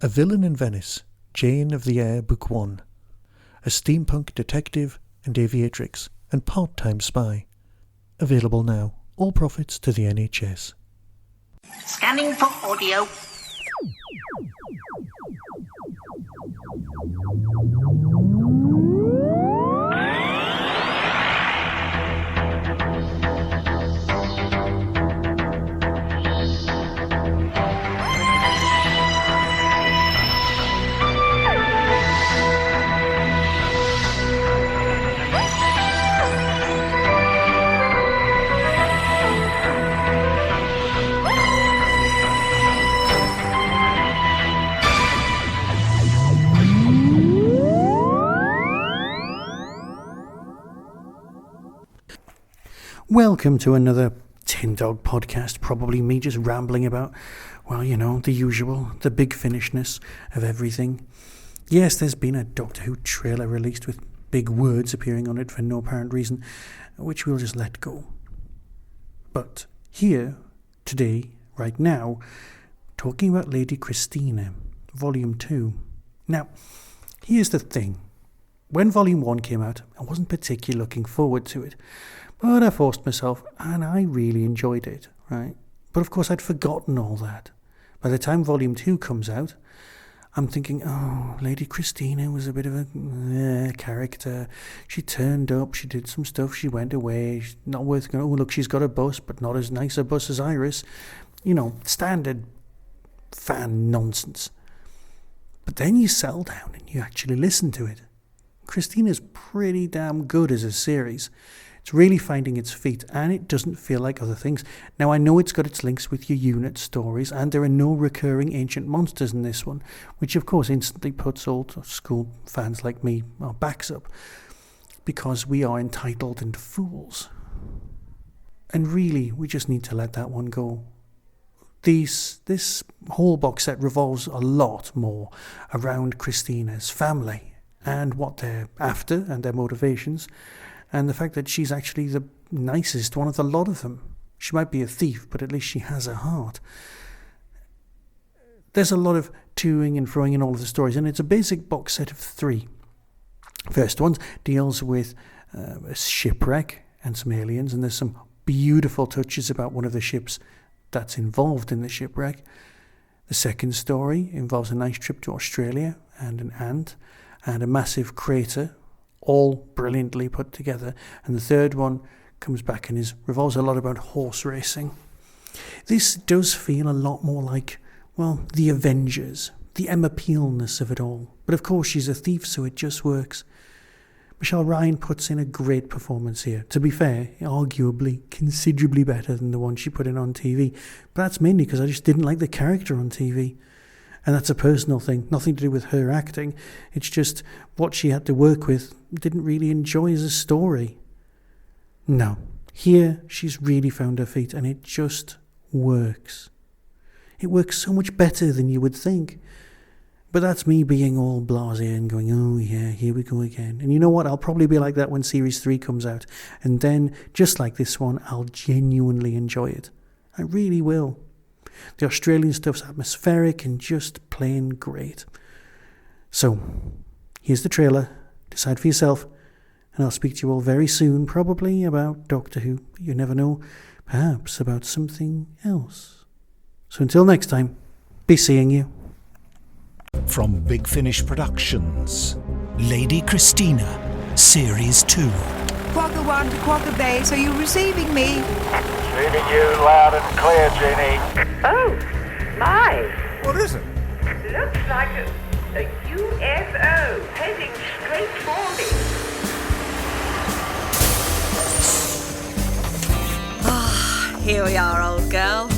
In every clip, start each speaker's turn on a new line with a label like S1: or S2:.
S1: A Villain in Venice, Jane of the Air, Book 1. A steampunk detective and aviatrix and part-time spy. Available now. All profits to the NHS.
S2: Scanning for audio.
S3: Welcome to another Tin Dog podcast, probably me just rambling about, well, you know, the usual, the big finishness of everything. Yes, there's been a Doctor Who trailer released with big words appearing on it for no apparent reason, which we'll just let go. But here, today, right now, talking about Lady Christina, Volume 2. Now, here's the thing. When Volume 1 came out, I wasn't particularly looking forward to it. But I forced myself, and I really enjoyed it, right? But of course, I'd forgotten all that. By the time Volume 2 comes out, I'm thinking, oh, Lady Christina was a bit of a character. She turned up, she did some stuff, she went away. She's not worth going, oh, look, she's got a bus, but not as nice a bus as Iris. You know, standard fan nonsense. But then you settle down and you actually listen to it. Christina's pretty damn good as a series. It's really finding its feet, and it doesn't feel like other things. Now, I know it's got its links with your unit stories, and there are no recurring ancient monsters in this one, which of course instantly puts old school fans like me our backs up, because we are entitled and fools. And really, we just need to let that one go. This whole box set revolves a lot more around Christina's family, and what they're after, and their motivations, and the fact that she's actually the nicest one of the lot of them. She might be a thief, but at least she has a heart. There's a lot of toing and froing in all of the stories, and it's a basic box set of 3. First one deals with a shipwreck and some aliens, and there's some beautiful touches about one of the ships that's involved in the shipwreck. The second story involves a nice trip to Australia and an ant and a massive crater, all brilliantly put together. And the third one comes back and revolves a lot about horse racing. This does feel a lot more like, well, the Avengers, the Emma Peel-ness of it all. But of course she's a thief, so it just works. Michelle Ryan puts in a great performance here. To be fair, arguably considerably better than the one she put in on TV. But that's mainly because I just didn't like the character on TV. And that's a personal thing, nothing to do with her acting. It's just what she had to work with, didn't really enjoy as a story. No, here she's really found her feet, and it just works. It works so much better than you would think. But that's me being all blasé and going, oh yeah, here we go again. And you know what? I'll probably be like that when Series 3 comes out. And then, just like this one, I'll genuinely enjoy it. I really will. The Australian stuff's atmospheric and just plain great. So, here's the trailer. Decide for yourself. And I'll speak to you all very soon, probably about Doctor Who. You never know. Perhaps about something else. So until next time, be seeing you.
S4: From Big Finish Productions, Lady Christina, Series 2.
S5: Quagga 1 to Quagga Base, are you receiving me?
S6: Receiving you loud and clear, Jeannie.
S7: Oh, my.
S6: What is it?
S7: Looks like a UFO heading straight for me.
S8: Here we are, old girl.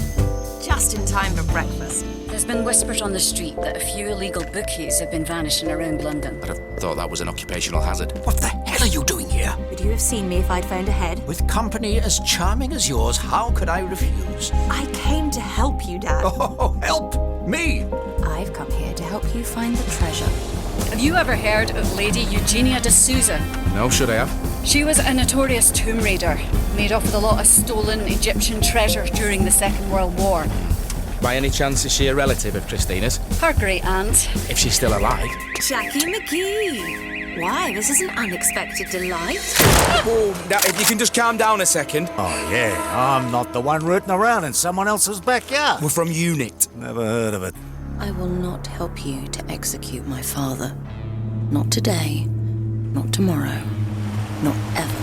S8: Just in time for breakfast.
S9: There's been whispers on the street that a few illegal bookies have been vanishing around London.
S10: But I thought that was an occupational hazard. What the hell are you doing here?
S11: Would you have seen me if I'd phoned ahead?
S10: With company as charming as yours, how could I refuse?
S11: I came to help you, Dad.
S10: Oh, help me!
S11: I've come here to help you find the treasure.
S9: Have you ever heard of Lady Christina de Souza?
S10: No, should I have?
S9: She was a notorious tomb raider, made off with a lot of stolen Egyptian treasure during the Second World War.
S12: By any chance, is she a relative of Christina's?
S9: Her great aunt.
S12: If she's still alive.
S11: Jacqui McGee. Why, this is an unexpected delight.
S12: Oh, now, if you can just calm down a second.
S10: Oh, yeah, I'm not the one rooting around in someone else's backyard.
S12: We're from UNIT.
S10: Never heard of it.
S9: I will not help you to execute my father. Not today. Not tomorrow. Not ever.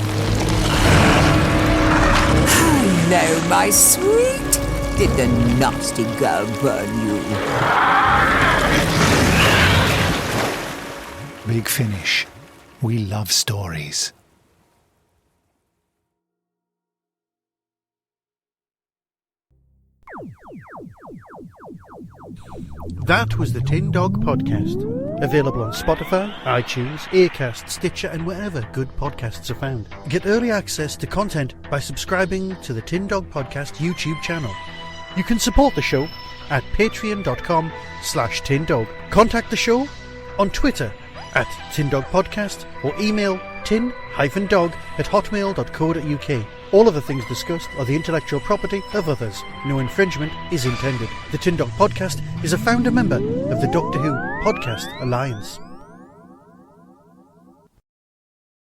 S5: Hello, my sweet. Did the nasty girl burn you?
S4: Big Finish. We love stories.
S3: That was the Tin Dog Podcast. Available on Spotify, iTunes, Acast, Stitcher, and wherever good podcasts are found. Get early access to content by subscribing to the Tin Dog Podcast YouTube channel. You can support the show at patreon.com/tindog. Contact the show on Twitter at tindogpodcast or email tin-dog@hotmail.co.uk. All of the things discussed are the intellectual property of others. No infringement is intended. The Tin Dog Podcast is a founder member of the Doctor Who Podcast Alliance.